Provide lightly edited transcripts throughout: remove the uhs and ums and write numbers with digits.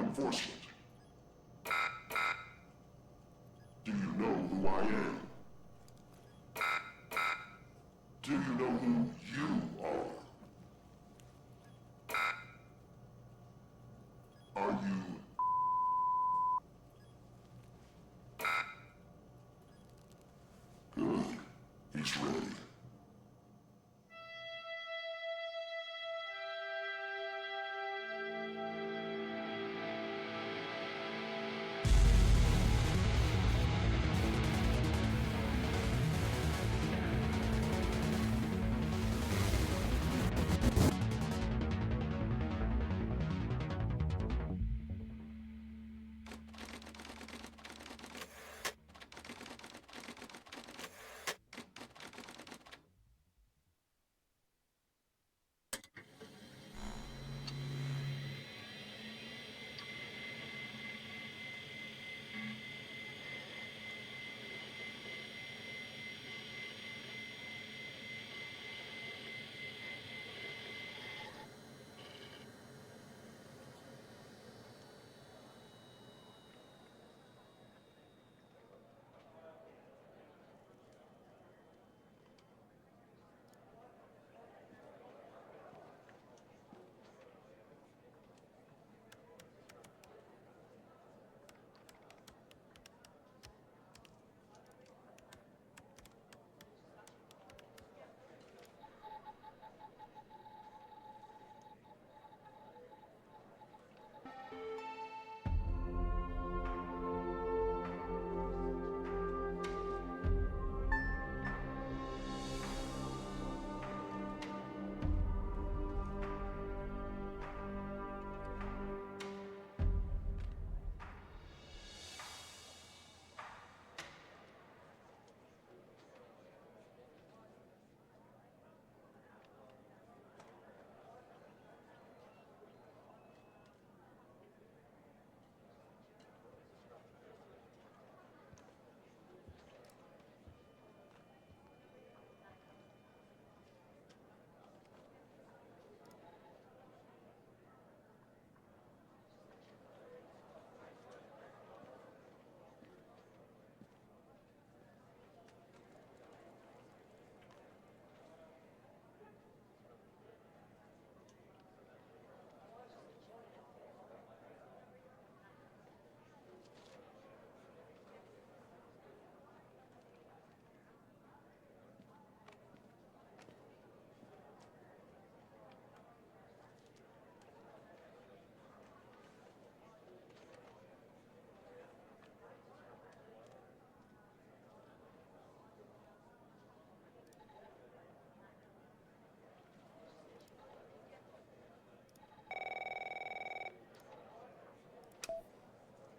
enforcement. Do you know who I am? Do you know who you are? Are you... Good. He's ready.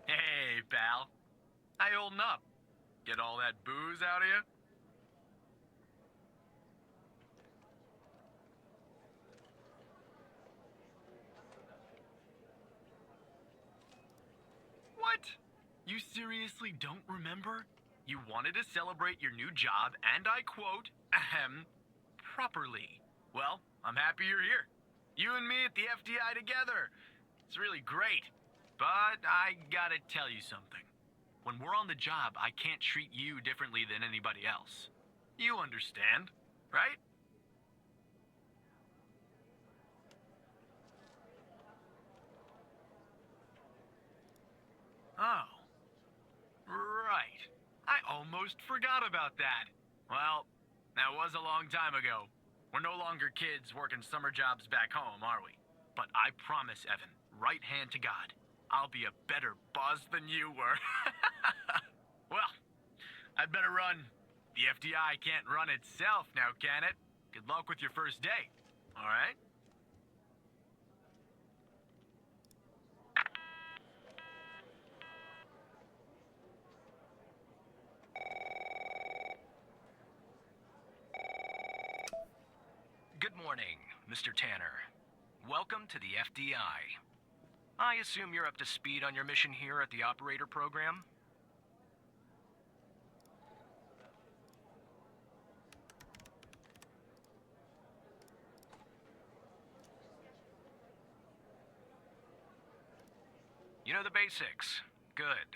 Hey, pal. How you holding up? Get all that booze out of you? What? You seriously don't remember? You wanted to celebrate your new job, and I quote, ahem, properly. Well, I'm happy you're here. You and me at the F.B.I. together. It's really great. But I gotta tell you something. When we're on the job, I can't treat you differently than anybody else. You understand, right? Oh. Right. I almost forgot about that. Well, that was a long time ago. We're no longer kids working summer jobs back home, are we? But I promise, Evan, right hand to God, I'll be a better boss than you were. Well, I'd better run. The FDI can't run itself now, can it? Good luck with your first day, all right? Good morning, Mr. Tanner. Welcome to the FDI. I assume you're up to speed on your mission here at the operator program? You know the basics. Good.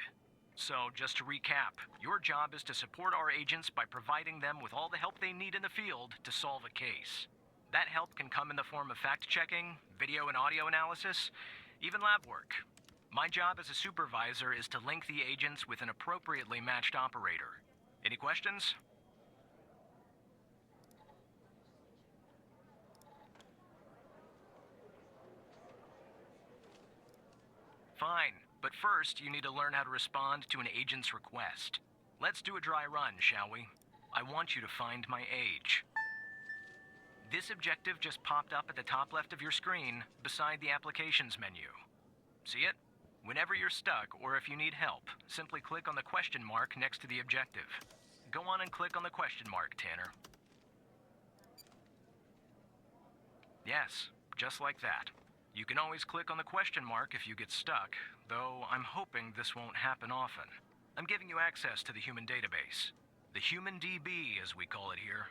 So, just to recap, your job is to support our agents by providing them with all the help they need in the field to solve a case. That help can come in the form of fact-checking, video and audio analysis, even lab work. My job as a supervisor is to link the agents with an appropriately matched operator. Any questions? Fine, but first you need to learn how to respond to an agent's request. Let's do a dry run, shall we? I want you to find my age. This objective just popped up at the top left of your screen, beside the applications menu. See it? Whenever you're stuck, or if you need help, simply click on the question mark next to the objective. Go on and click on the question mark, Tanner. Yes, just like that. You can always click on the question mark if you get stuck, though I'm hoping this won't happen often. I'm giving you access to the human database. The Human DB, as we call it here.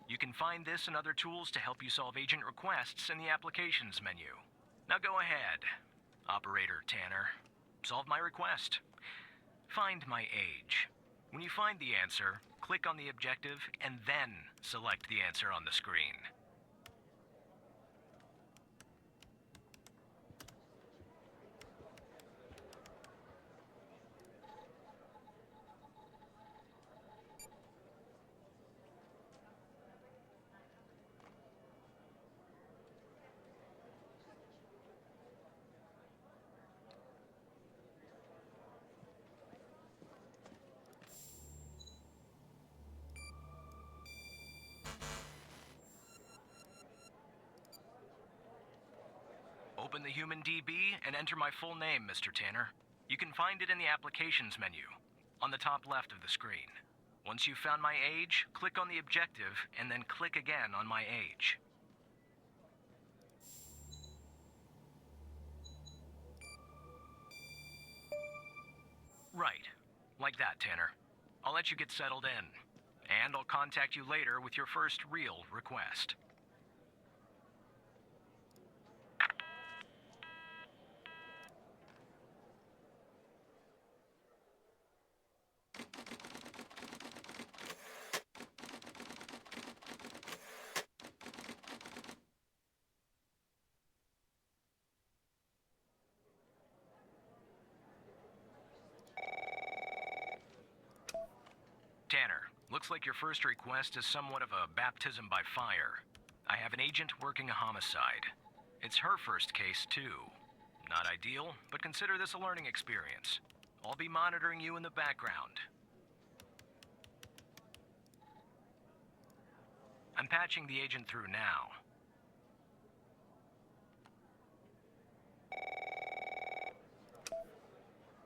You can find this and other tools to help you solve agent requests in the applications menu. Now go ahead, Operator Tanner. Solve my request. Find my age. When you find the answer, click on the objective and then select the answer on the screen. Open the Human DB and enter my full name, Mr. Tanner. You can find it in the Applications menu, on the top left of the screen. Once you've found my age, click on the objective, and then click again on my age. Right. Like that, Tanner. I'll let you get settled in. And I'll contact you later with your first real request. Tanner, looks like your first request is somewhat of a baptism by fire. I have an agent working a homicide. It's her first case, too. Not ideal, but consider this a learning experience. I'll be monitoring you in the background. I'm patching the agent through now.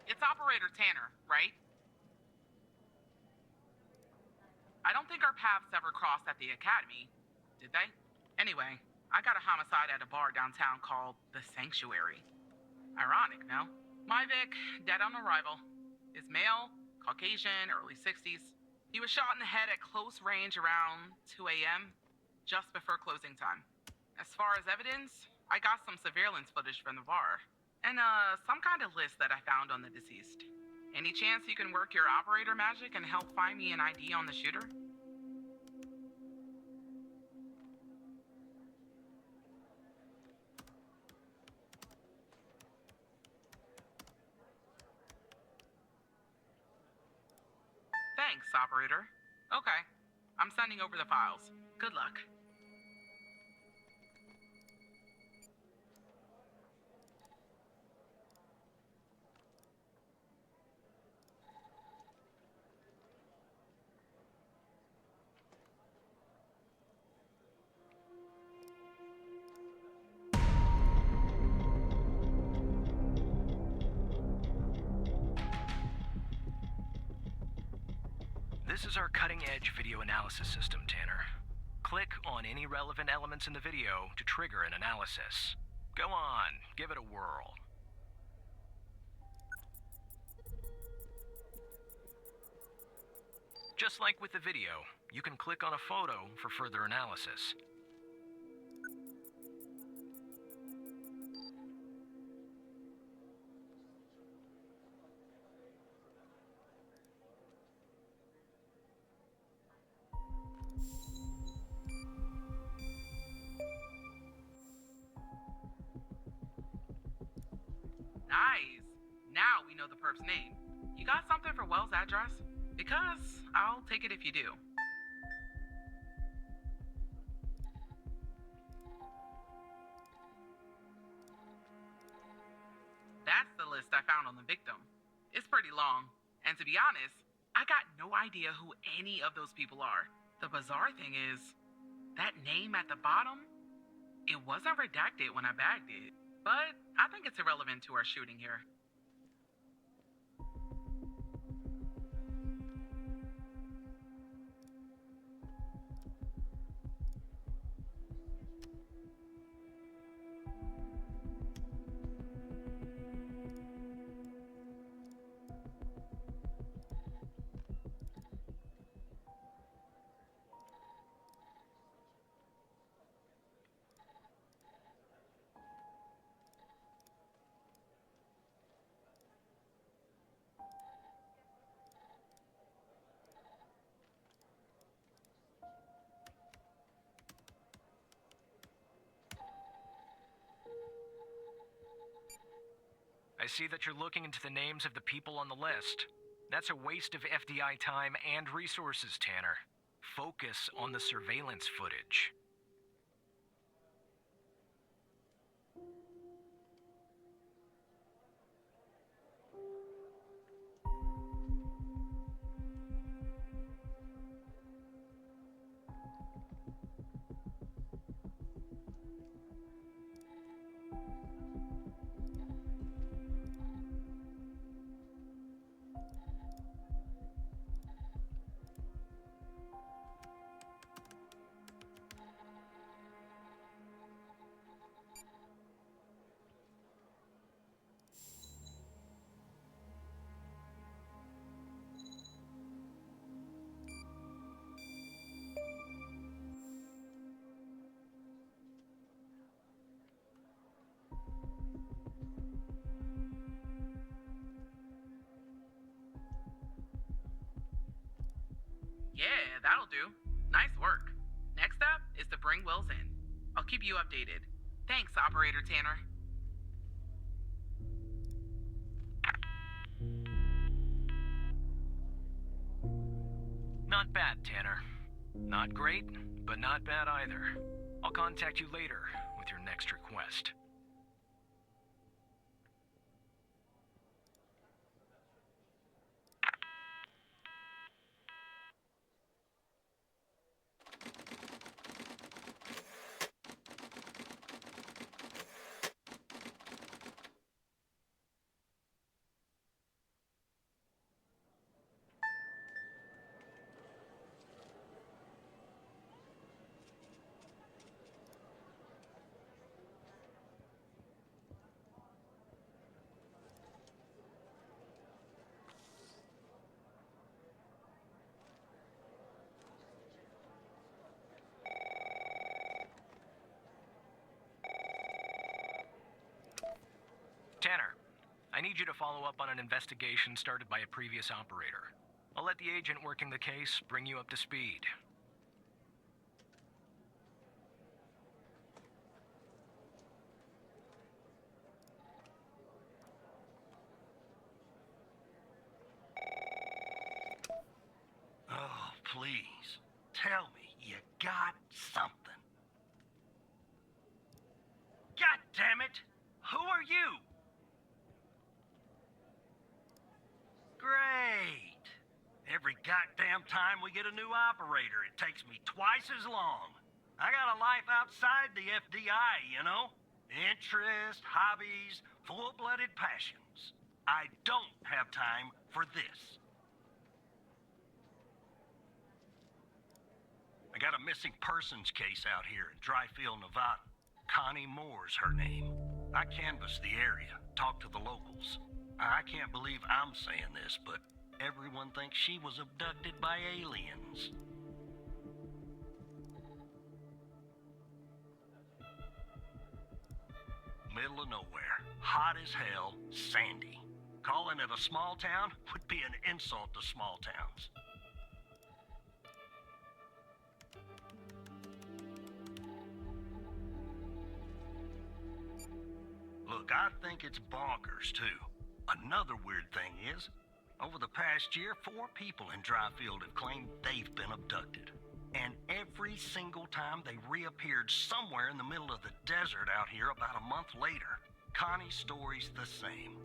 It's Operator Tanner, right? I don't think our paths ever crossed at the academy, did they? Anyway, I got a homicide at a bar downtown called The Sanctuary. Ironic, no? My Vic, dead on arrival. Is male, Caucasian, early 60s. He was shot in the head at close range around 2 a.m., just before closing time. As far as evidence, I got some surveillance footage from the bar. And, some kind of list that I found on the deceased. Any chance you can work your operator magic and help find me an ID on the shooter? Thanks, operator. Okay. I'm sending over the files. Good luck. This is our cutting-edge video analysis system, Tanner. Click on any relevant elements in the video to trigger an analysis. Go on, give it a whirl. Just like with the video, you can click on a photo for further analysis. Nice. Now we know the perp's name. You got something for Wells' address? Because I'll take it if you do. That's the list I found on the victim. It's pretty long. And to be honest, I got no idea who any of those people are. The bizarre thing is, that name at the bottom, it wasn't redacted when I bagged it. But I think it's irrelevant to our shooting here. I see that you're looking into the names of the people on the list. That's a waste of FDI time and resources, Tanner. Focus on the surveillance footage. Yeah, that'll do. Nice work. Next up is to bring Wells in. I'll keep you updated. Thanks, Operator Tanner. Not bad, Tanner. Not great, but not bad either. I'll contact you later with your next request. Tanner, I need you to follow up on an investigation started by a previous operator. I'll let the agent working the case bring you up to speed. Oh, please. Tell me you got something. God damn it! Who are you? Great. Every goddamn time we get a new operator, it takes me twice as long. I got a life outside the FDI, you know? Interests, hobbies, full-blooded passions. I don't have time for this. I got a missing persons case out here in Dryfield, Nevada. Connie Moore's her name. I canvassed the area, talked to the locals. I can't believe I'm saying this, but everyone thinks she was abducted by aliens. Middle of nowhere, hot as hell, sandy. Calling it a small town would be an insult to small towns. Look, Look, I think it's bonkers, too. Another weird thing is, over the past year, 4 people in Dryfield have claimed they've been abducted. And every single time they reappeared somewhere in the middle of the desert out here about a month later. Connie's story's the same.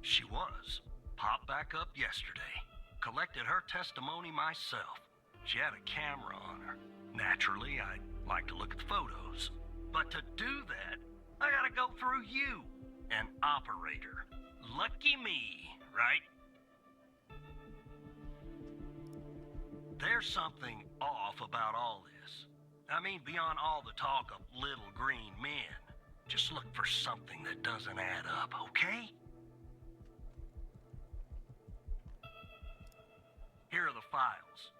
She was. Popped back up yesterday. Collected her testimony myself. She had a camera on her. Naturally, I'd like to look at the photos. But to do that, I gotta go through you, an operator. Lucky me, right? There's something off about all this. I mean, beyond all the talk of little green men. Just look for something that doesn't add up, okay? Here are the files.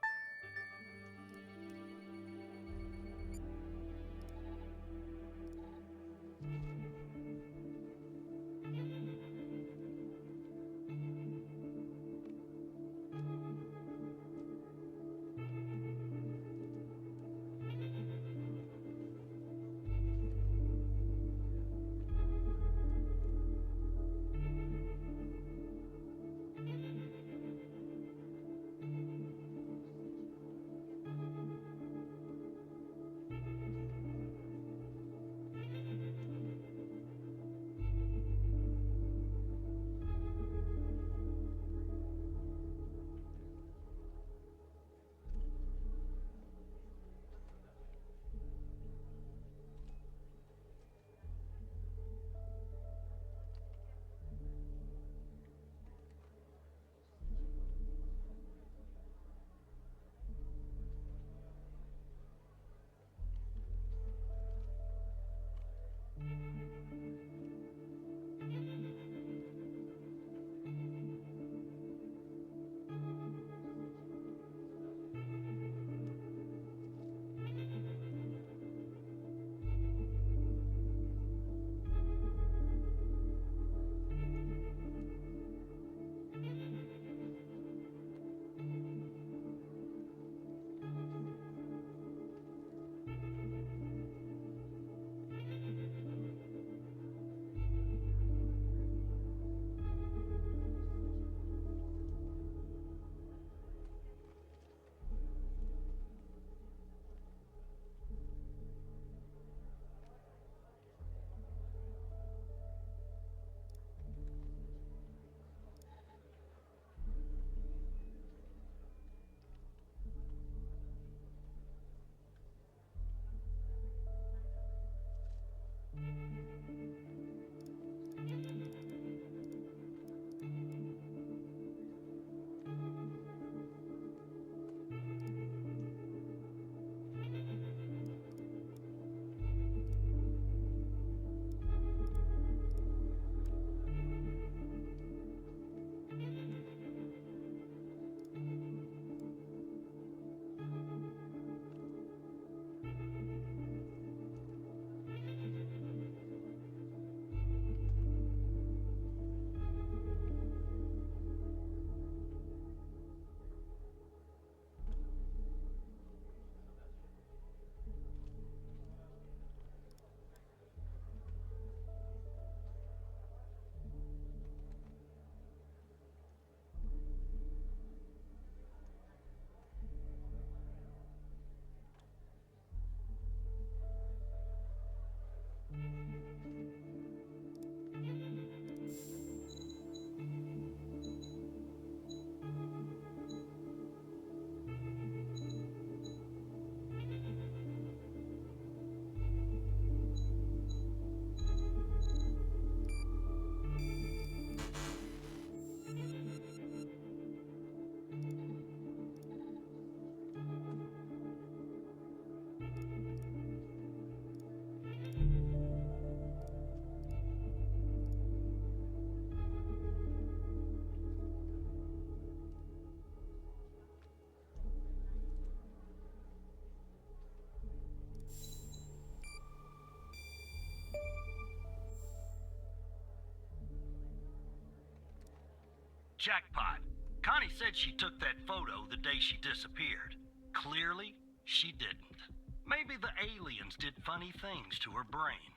Jackpot. Connie said she took that photo the day she disappeared. Clearly, she didn't. Maybe the aliens did funny things to her brain.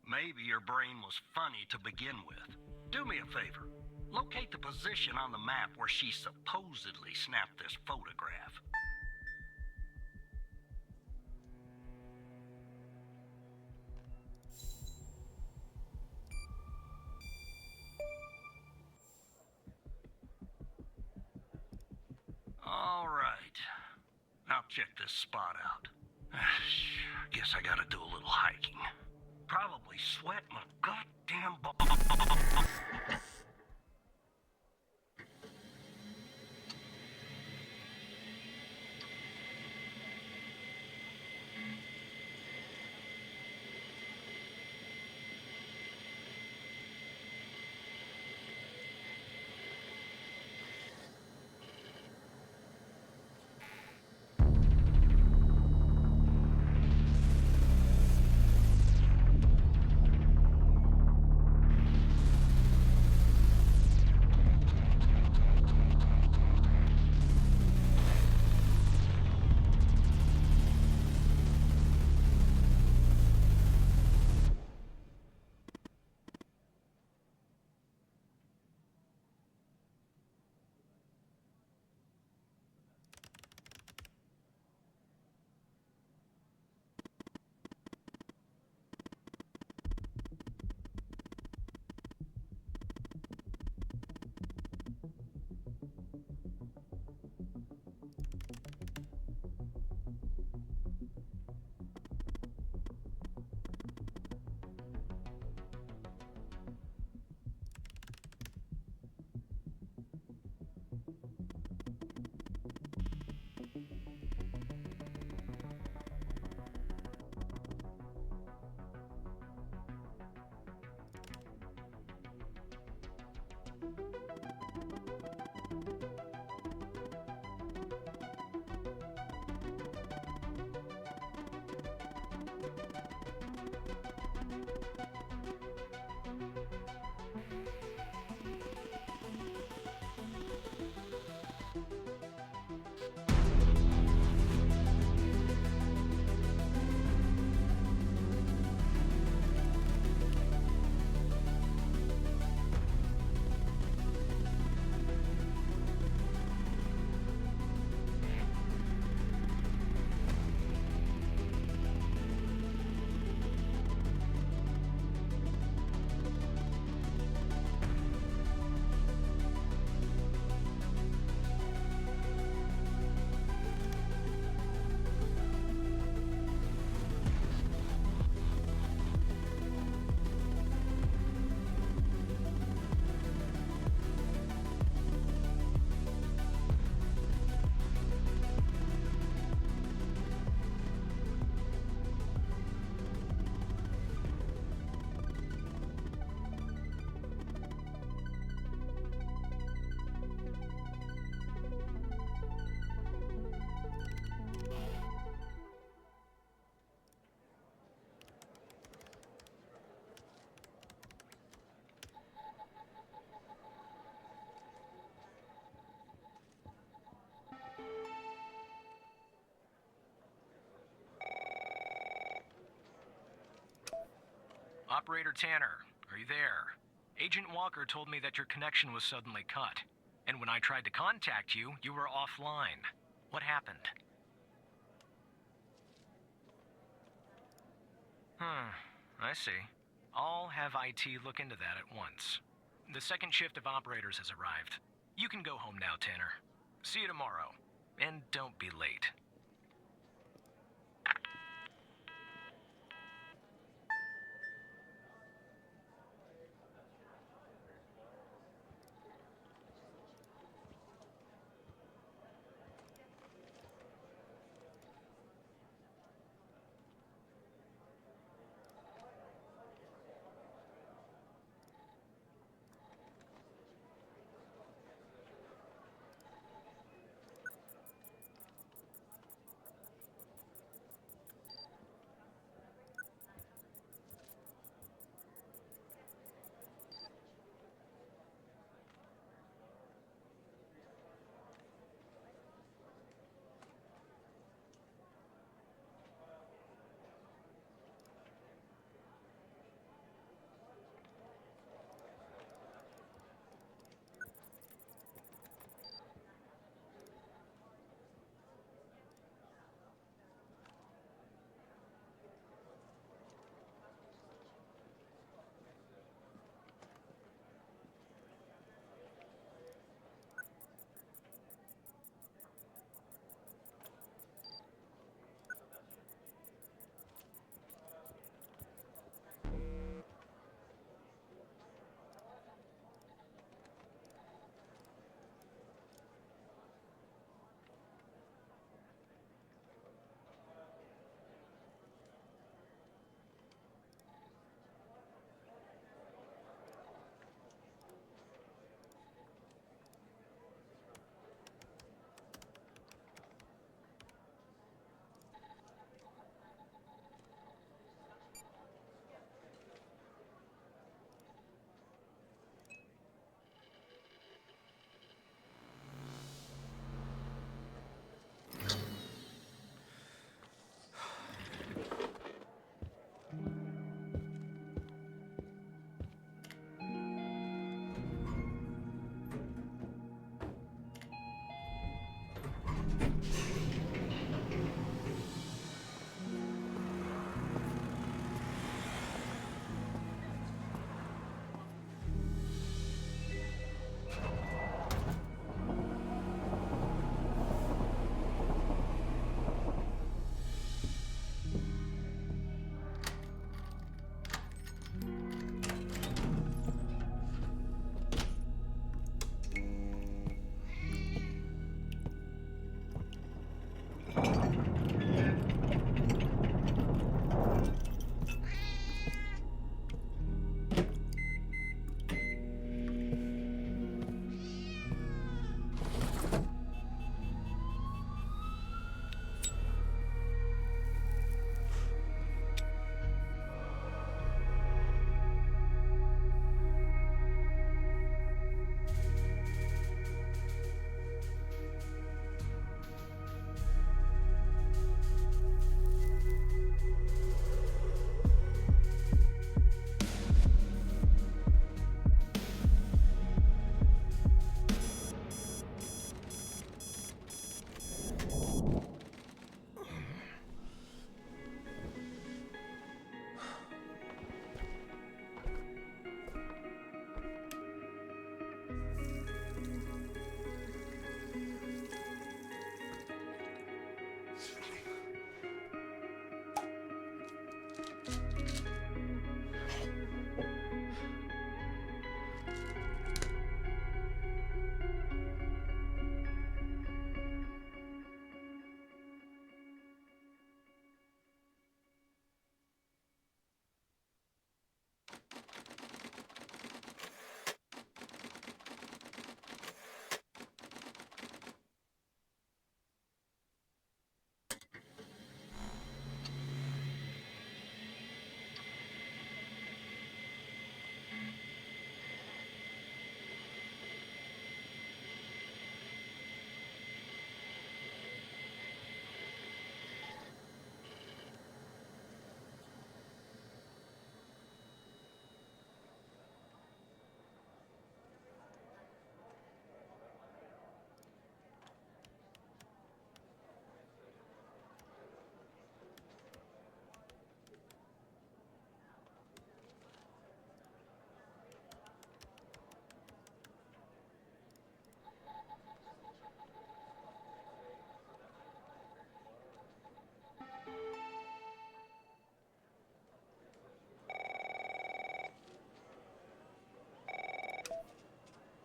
Maybe your brain was funny to begin with. Do me a favor. Locate the position on the map where she supposedly snapped this photograph. All right. I'll check this spot out. Guess I gotta do a little hiking. Probably sweat my goddamn balls. Operator Tanner, are you there? Agent Walker told me that your connection was suddenly cut. And when I tried to contact you, you were offline. What happened? I see. I'll have IT look into that at once. The second shift of operators has arrived. You can go home now, Tanner. See you tomorrow. And don't be late.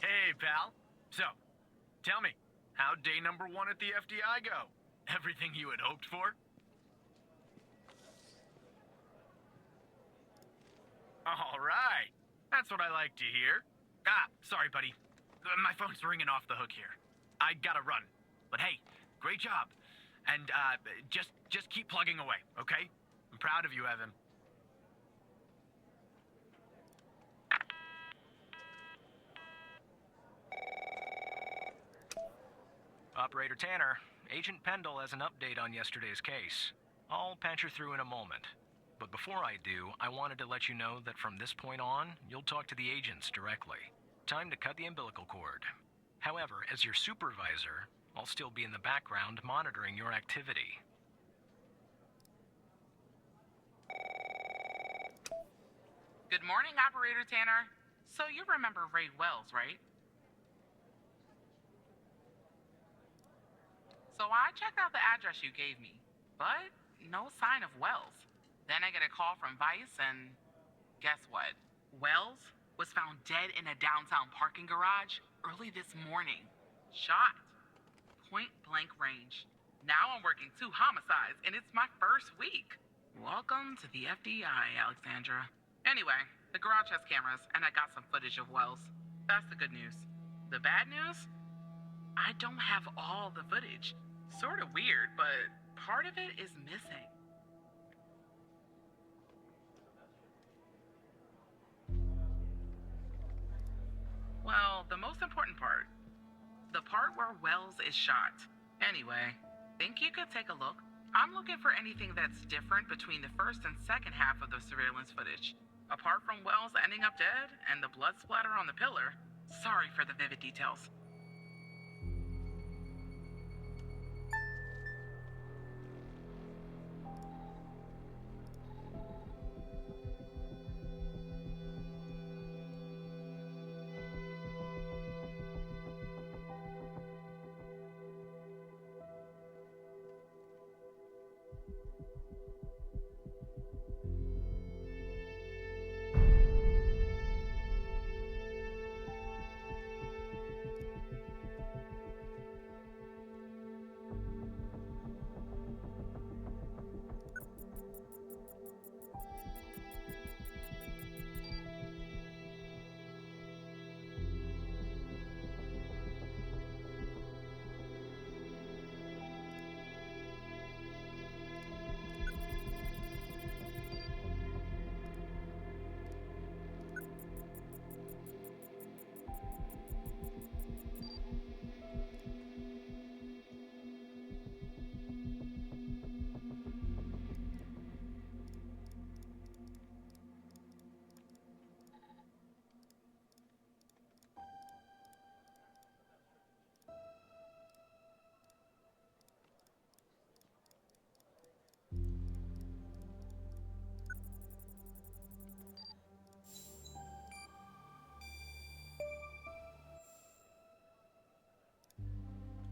Hey, pal. So, tell me, how'd day number 1 at the FDI go? Everything you had hoped for? All right. That's what I like to hear. Sorry, buddy. My phone's ringing off the hook here. I gotta run. But hey, great job. And, just keep plugging away, okay? I'm proud of you, Evan. Operator Tanner, Agent Pendle has an update on yesterday's case. I'll patch her through in a moment. But before I do, I wanted to let you know that from this point on, you'll talk to the agents directly. Time to cut the umbilical cord. However, as your supervisor, I'll still be in the background monitoring your activity. Good morning, Operator Tanner. So you remember Ray Wells, right? So I checked out the address you gave me, but no sign of Wells. Then I get a call from Vice, and guess what? Wells was found dead in a downtown parking garage early this morning. Shot. Point blank range. Now I'm working 2 homicides, and it's my first week. Welcome to the F.B.I, Alexandra. Anyway, the garage has cameras, and I got some footage of Wells. That's the good news. The bad news? I don't have all the footage. Sort of weird, but part of it is missing. Well, the most important part. The part where Wells is shot. Anyway, think you could take a look? I'm looking for anything that's different between the first and second half of the surveillance footage. Apart from Wells ending up dead and the blood splatter on the pillar. Sorry for the vivid details.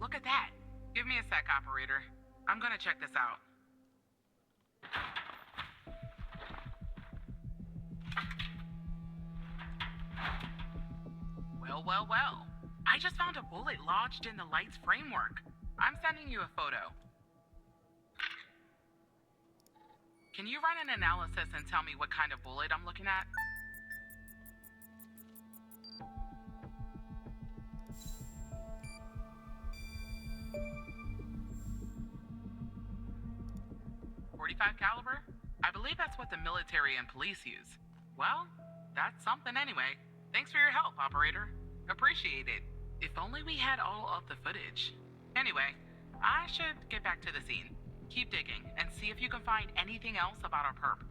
look at that. Give me a sec, operator. I'm gonna check this out. Well. I just found a bullet lodged in the light's framework. I'm sending you a photo. Can you run an analysis and tell me what kind of bullet I'm looking at? .45 caliber? I believe that's what the military and police use. Well, that's something anyway. Thanks for your help, operator. Appreciate it. If only we had all of the footage. Anyway, I should get back to the scene. Keep digging and see if you can find anything else about our perp.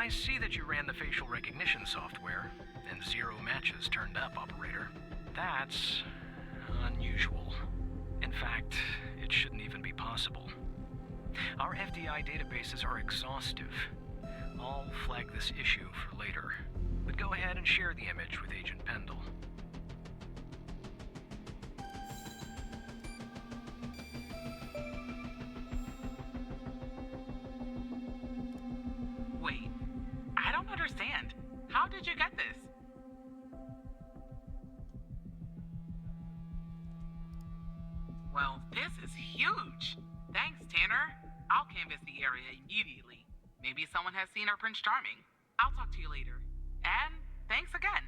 I see that you ran the facial recognition software, and 0 matches turned up, Operator. That's unusual. In fact, it shouldn't even be possible. Our FDI databases are exhaustive. I'll flag this issue for later, but go ahead and share the image with Agent Pendle. Wait, I don't understand. How did you get this? Well, this is huge. Thanks, Tanner. I'll canvass the area immediately. Maybe someone has seen our Prince Charming. I'll talk to you later. And thanks again.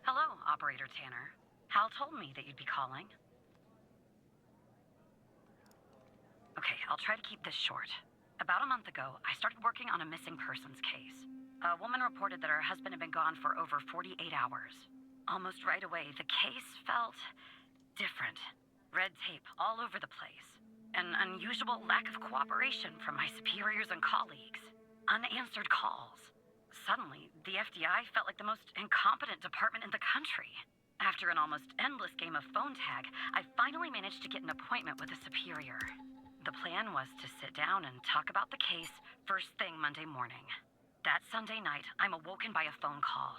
Hello, Operator Tanner. Hal told me that you'd be calling. Okay, I'll try to keep this short. About a month ago, I started working on a missing persons case. A woman reported that her husband had been gone for over 48 hours. Almost right away, the case felt different. Red tape all over the place. An unusual lack of cooperation from my superiors and colleagues. Unanswered calls. Suddenly, the FDI felt like the most incompetent department in the country. After an almost endless game of phone tag, I finally managed to get an appointment with a superior. The plan was to sit down and talk about the case first thing Monday morning. That Sunday night, I'm awoken by a phone call.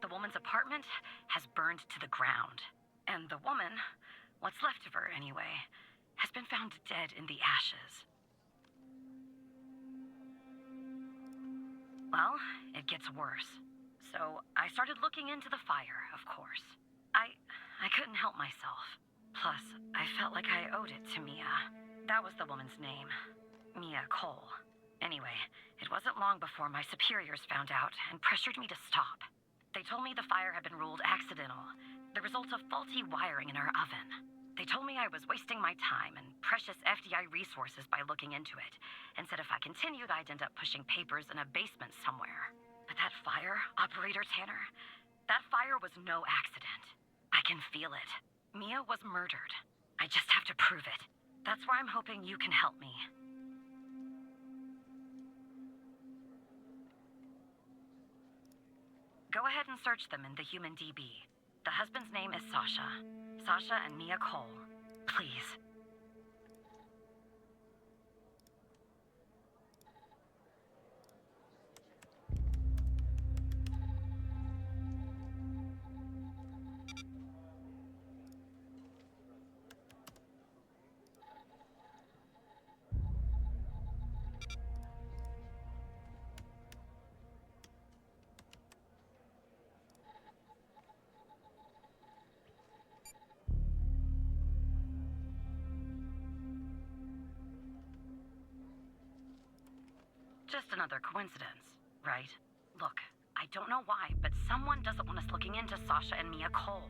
The woman's apartment has burned to the ground. And the woman, what's left of her anyway, has been found dead in the ashes. Well, it gets worse. So I started looking into the fire, of course. I couldn't help myself. Plus, I felt like I owed it to Mia. That was the woman's name. Mia Cole. Anyway, it wasn't long before my superiors found out and pressured me to stop. They told me the fire had been ruled accidental, the result of faulty wiring in our oven. They told me I was wasting my time and precious FDI resources by looking into it, and said if I continued, I'd end up pushing papers in a basement somewhere. But that fire, Operator Tanner, that fire was no accident. I can feel it. Mia was murdered. I just have to prove it. That's where I'm hoping you can help me. search them in the human DB. The husband's name is Sasha. Sasha and Mia Cole. Please. Just another coincidence, right? Look, I don't know why, but someone doesn't want us looking into Sasha and Mia Cole.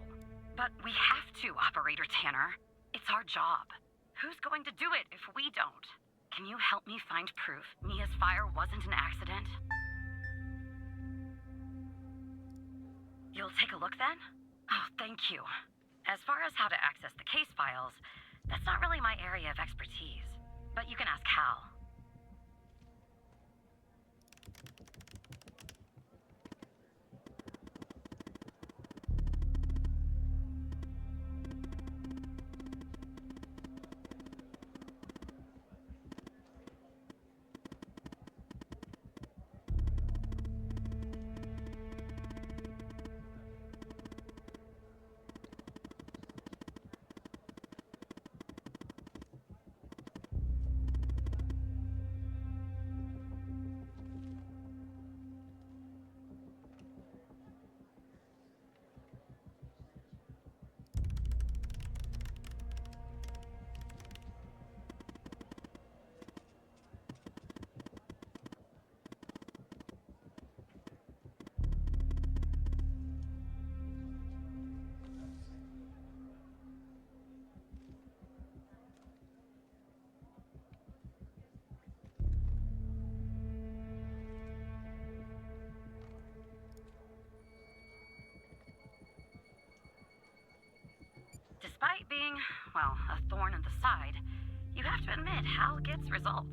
But we have to, Operator Tanner. It's our job. Who's going to do it if we don't? Can you help me find proof Mia's fire wasn't an accident? You'll take a look then? Oh, thank you. As far as how to access the case files, that's not really my area of expertise. But you can ask Hal. Despite being, well, a thorn in the side, you have to admit Hal gets results.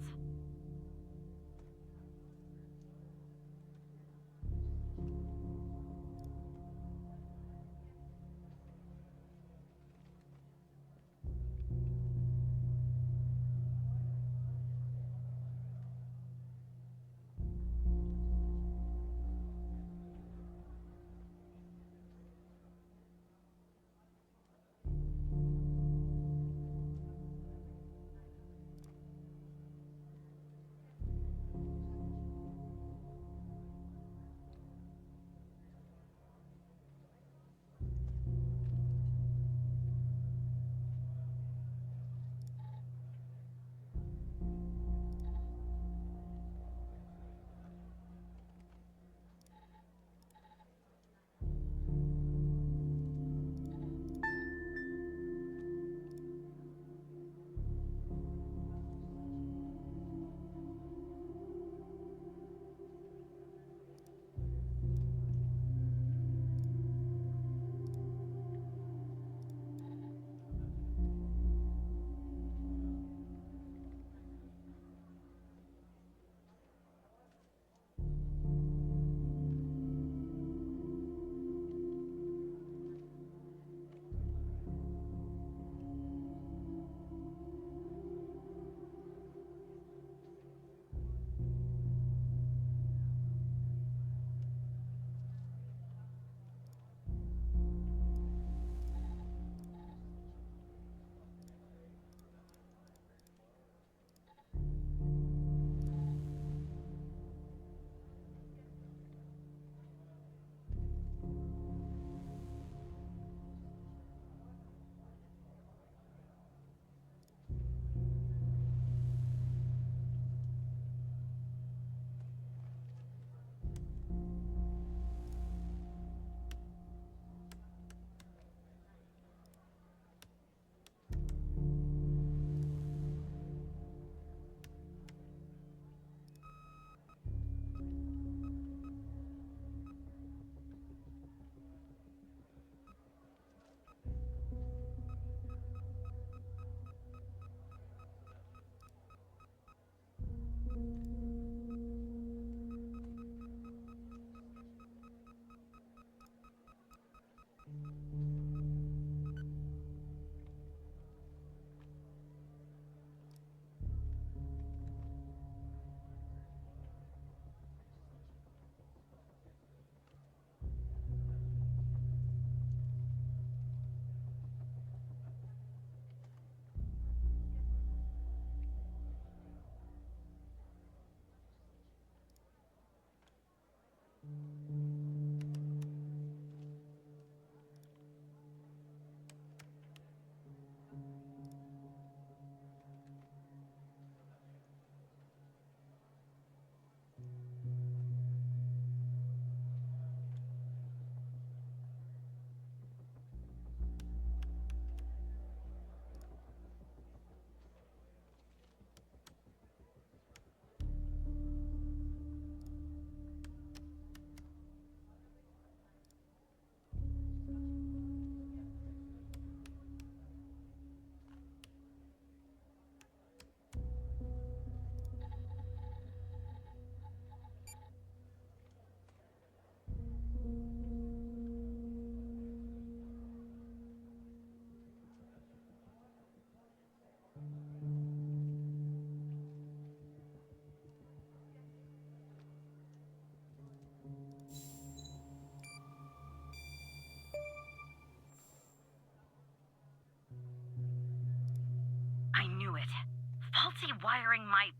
faulty wiring my...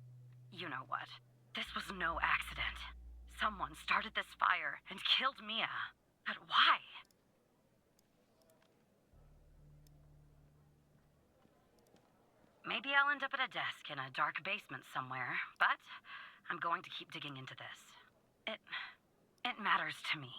You know what? This was no accident. Someone started this fire and killed Mia. But why? Maybe I'll end up at a desk in a dark basement somewhere, but I'm going to keep digging into this. It matters to me.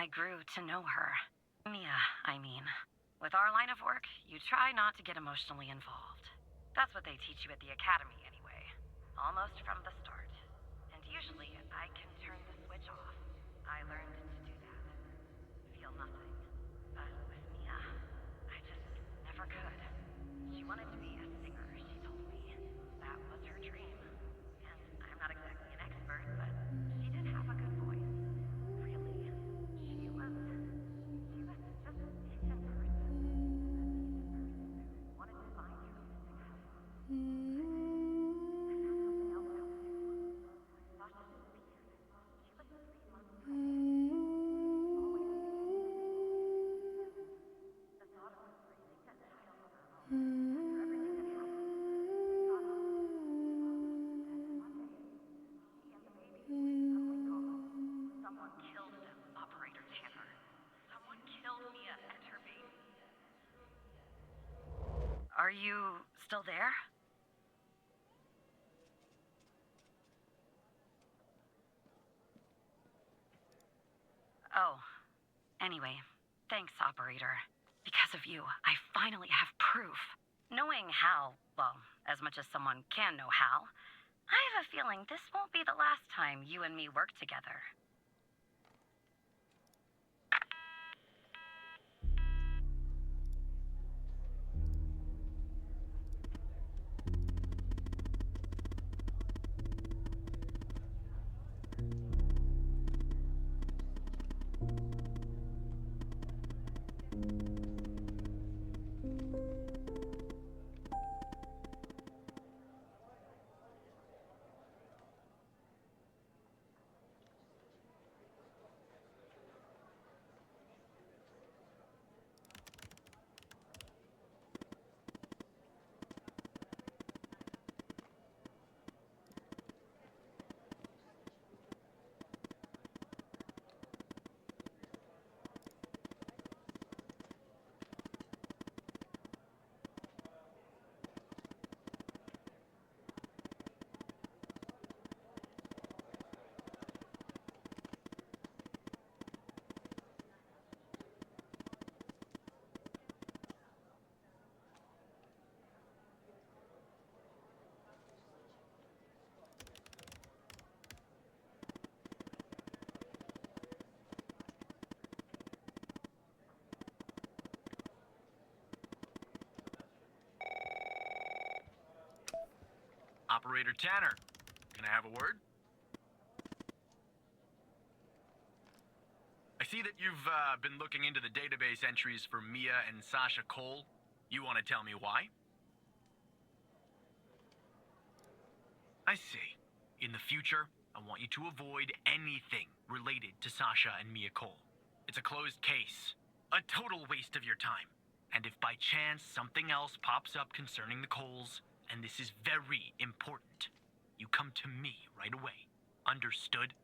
I grew to know her. Mia, I mean. With our line of work, you try not to get emotionally involved. That's what they teach you at the academy, anyway. Almost from the start. And usually, I can turn the switch off. I learned to do that. Feel nothing. But with Mia, I just never could. She wanted to be a singer, she told me. That was her dream. And I'm not exactly an expert, but she did have a good voice. Really. She was just a decent person. Wanted to find her music album. I found something else out there. Sasha disappeared. She was 3 months pregnant. Always knew. The thought of her raising that child on her own, after everything that happened, got her. Then one day, she and the baby were suddenly gone. Someone killed them, Operator Tanner. Someone killed Mia and her baby. Are you still there? Oh, anyway, thanks, Operator. Because of you, I finally have proof. Knowing Hal, well, as much as someone can know Hal, I have a feeling this won't be the last time you and me work together. Operator Tanner, can I have a word? I see that you've been looking into the database entries for Mia and Sasha Cole. You want to tell me why? I see. In the future, I want you to avoid anything related to Sasha and Mia Cole. It's a closed case. A total waste of your time. And if by chance something else pops up concerning the Coles, and this is very important, you come to me right away. Understood?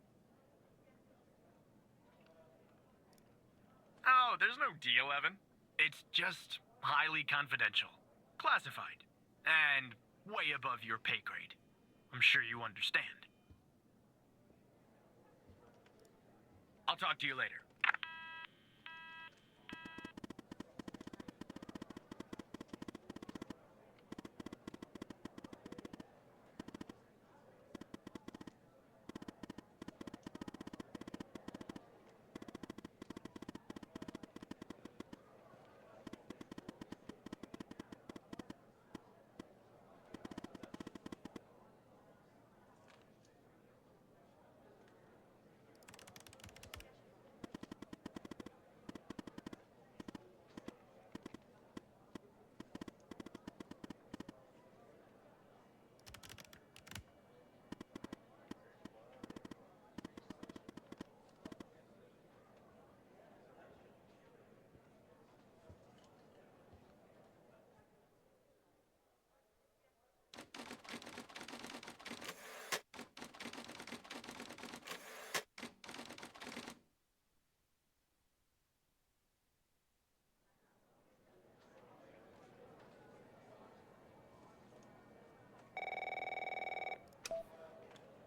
Oh, there's no deal, Evan. It's just highly confidential, classified, and way above your pay grade. I'm sure you understand. I'll talk to you later.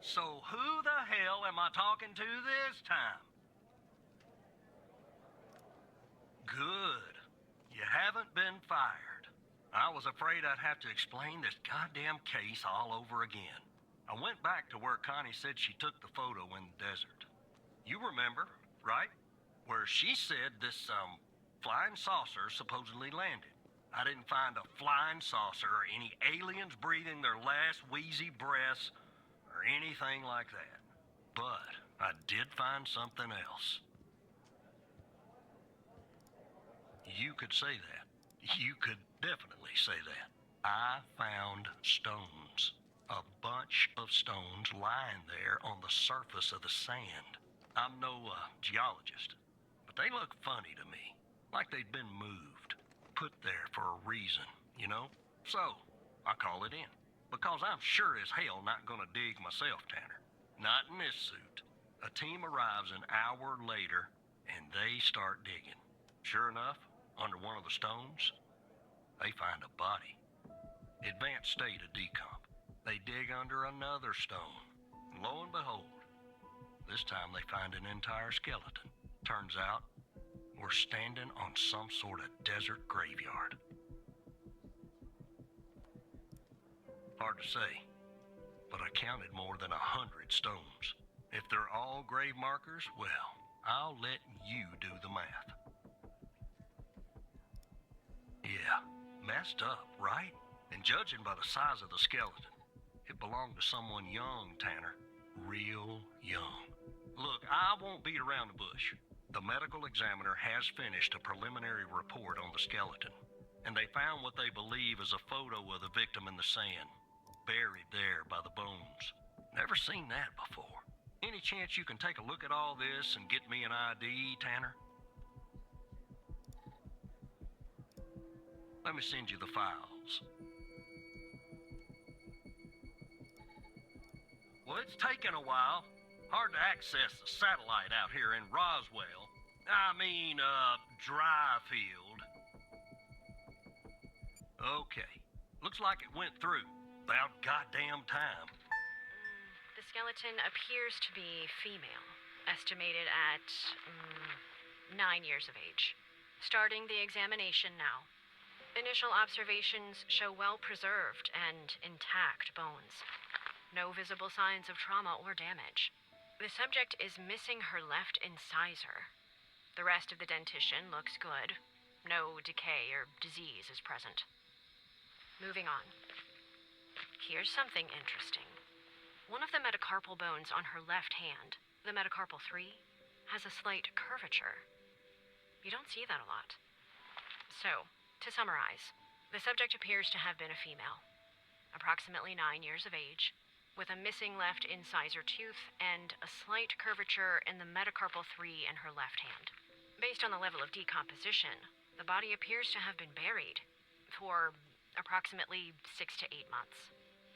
So who the hell am I talking to this time? Good. You haven't been fired. I was afraid I'd have to explain this goddamn case all over again. I went back to where Connie said she took the photo in the desert. You remember, right? Where she said this, flying saucer supposedly landed. I didn't find a flying saucer or any aliens breathing their last wheezy breaths or anything like that. But I did find something else. You could say that. You could definitely say that. I found stones. A bunch of stones lying there on the surface of the sand. I'm no geologist, but they look funny to me. Like they'd been moved. Put there for a reason, you know? So, I call it in. Because I'm sure as hell not gonna dig myself, Tanner. Not in this suit. A team arrives an hour later, and they start digging. Sure enough, under one of the stones, they find a body. Advanced state of decomp. They dig under another stone. And lo and behold, this time they find an entire skeleton. Turns out, we're standing on some sort of desert graveyard. Hard to say, but I counted more than 100 stones. If they're all grave markers, well, I'll let you do the math. Yeah, messed up, right? And judging by the size of the skeleton, it belonged to someone young, Tanner. Real young. Look, I won't beat around the bush. The medical examiner has finished a preliminary report on the skeleton, and they found what they believe is a photo of the victim in the sand, buried there by the bones. Never seen that before. Any chance you can take a look at all this and get me an ID, Tanner? Let me send you the files. Well, it's taken a while. Hard to access the satellite out here in Roswell. Dryfield. Okay. Looks like it went through. About goddamn time. The skeleton appears to be female, estimated at 9 years of age. Starting the examination now. Initial observations show well-preserved and intact bones. No visible signs of trauma or damage. The subject is missing her left incisor. The rest of the dentition looks good. No decay or disease is present. Moving on. Here's something interesting. One of the metacarpal bones on her left hand, the metacarpal 3, has a slight curvature. You don't see that a lot. So, to summarize, the subject appears to have been a female, approximately 9 years of age, with a missing left incisor tooth and a slight curvature in the metacarpal 3 in her left hand. Based on the level of decomposition, the body appears to have been buried for approximately 6 to 8 months.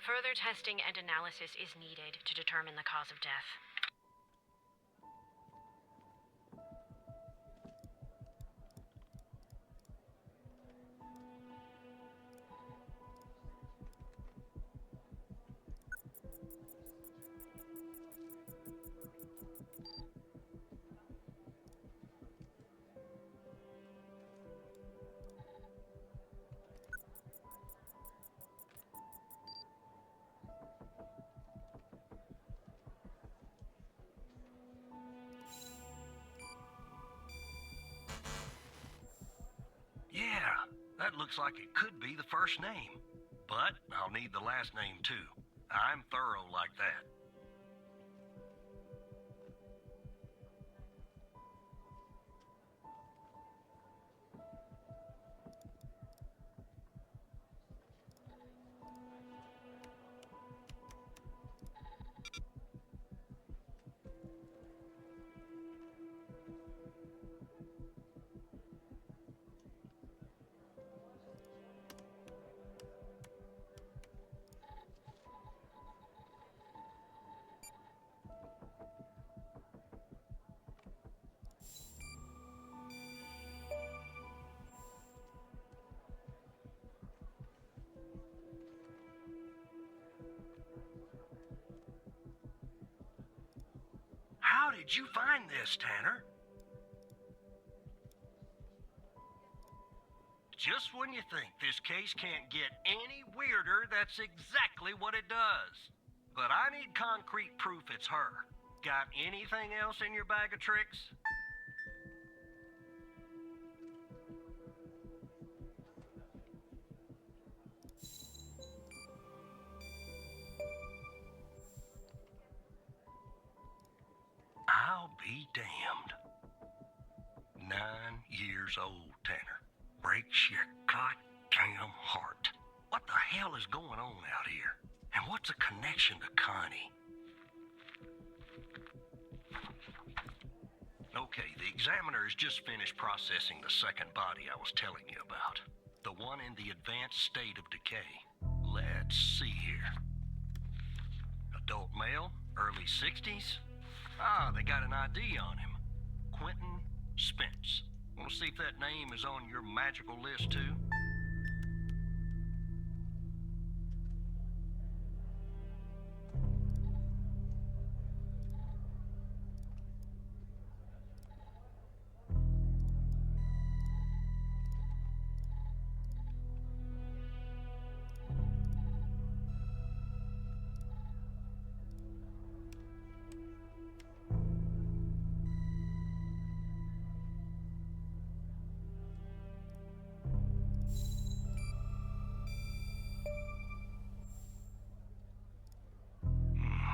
Further testing and analysis is needed to determine the cause of death. Yeah, that looks like it could be the first name. But I'll need the last name too. I'm thorough like that. How did you find this, Tanner? Just when you think this case can't get any weirder, that's exactly what it does. But I need concrete proof it's her. Got anything else in your bag of tricks? I'll be damned. 9 years old, Tanner. Breaks your goddamn heart. What the hell is going on out here? And what's a connection to Connie? Okay, the examiner has just finished processing the second body I was telling you about. The one in the advanced state of decay. Let's see here. Adult male, early 60s. Ah, they got an ID on him. Quentin Spence. Want to see if that name is on your magical list too?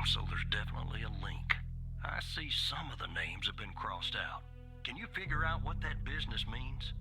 So there's definitely a link. I see some of the names have been crossed out. Can you figure out what that business means?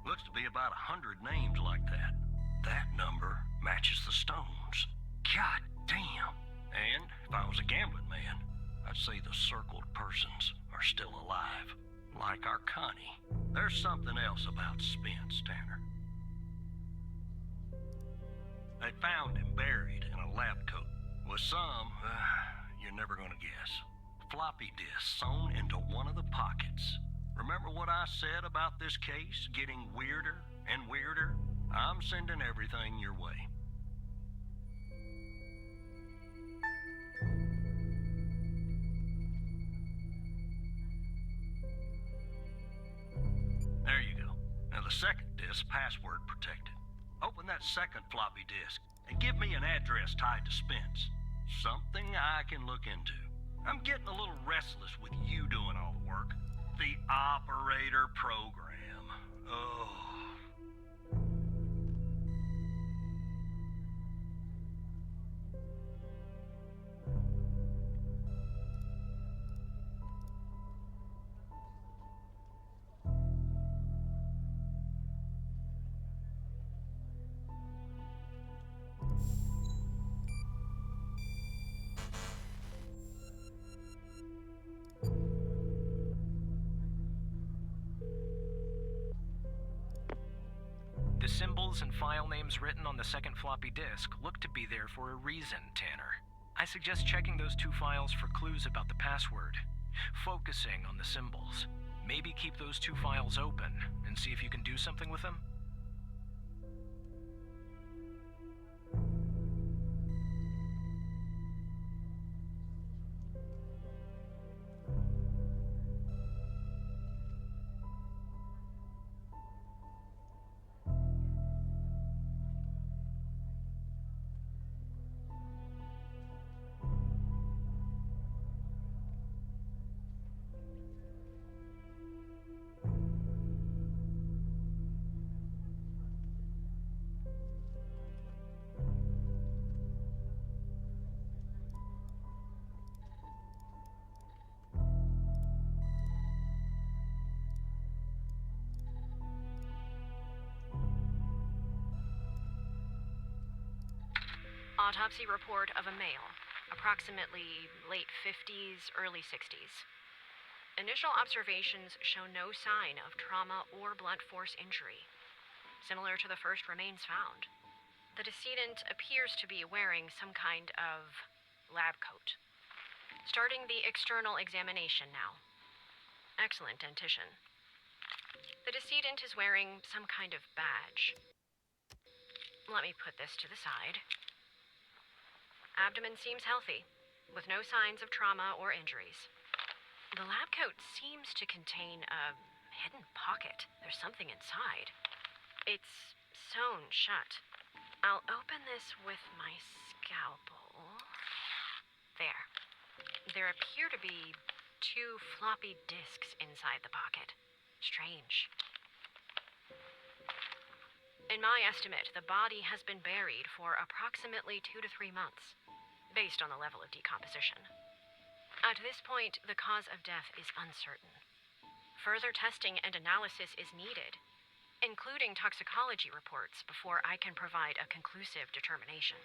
Looks to be about 100 names like that. That number matches the stones. God damn. And if I was a gambling man, I'd say the circled persons are still alive. Like our Connie. There's something else about Spence, Tanner. They found him buried in a lab coat with some, you're never gonna guess, floppy disk sewn into one of the pockets. Remember what I said about this case getting weirder and weirder? I'm sending everything your way. There you go. Now the second disk, password protected. Open that second floppy disk and give me an address tied to Spence. Something I can look into. I'm getting a little restless with you doing all the work. The operator program. Oh. The symbols and file names written on the second floppy disk look to be there for a reason, Tanner. I suggest checking those two files for clues about the password. Focusing on the symbols. Maybe keep those two files open and see if you can do something with them. Autopsy report of a male, approximately late 50s, early 60s. Initial observations show no sign of trauma or blunt force injury. Similar to the first remains found. The decedent appears to be wearing some kind of lab coat. Starting the external examination now. Excellent dentition. The decedent is wearing some kind of badge. Let me put this to the side. Abdomen seems healthy, with no signs of trauma or injuries. The lab coat seems to contain a hidden pocket. There's something inside. It's sewn shut. I'll open this with my scalpel. There. There appear to be 2 floppy disks inside the pocket. Strange. In my estimate, the body has been buried for approximately 2 to 3 months, based on the level of decomposition. At this point, the cause of death is uncertain. Further testing and analysis is needed, including toxicology reports, before I can provide a conclusive determination.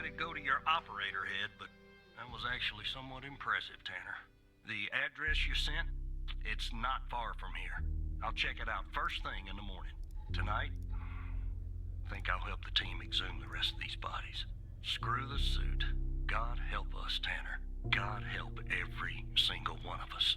it go to your operator head, but that was actually somewhat impressive, Tanner. The address you sent, it's not far from here. I'll check it out first thing in the morning. Tonight, I think I'll help the team exhume the rest of these bodies. Screw the suit. God help us, Tanner. God help every single one of us.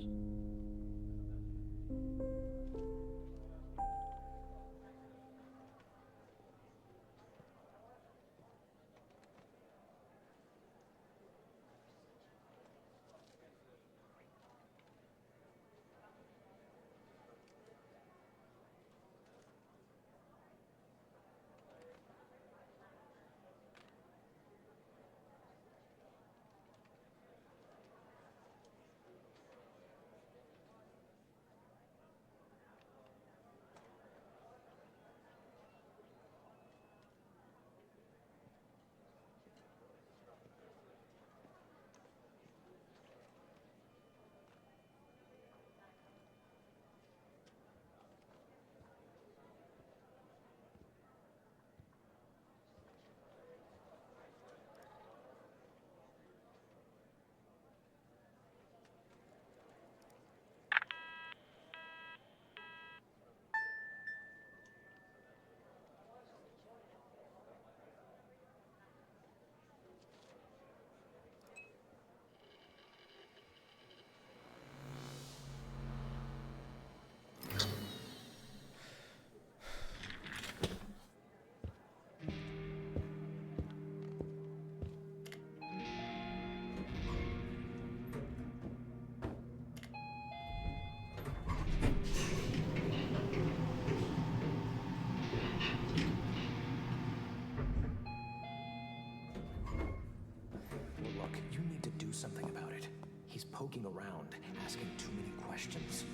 Look, you need to do something about it. He's poking around, asking too many questions.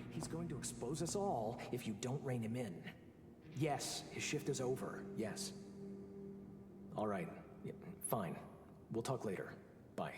He's going to expose us all if you don't rein him in. Yes, his shift is over. Yes. All right. Yeah, fine. We'll talk later. Bye.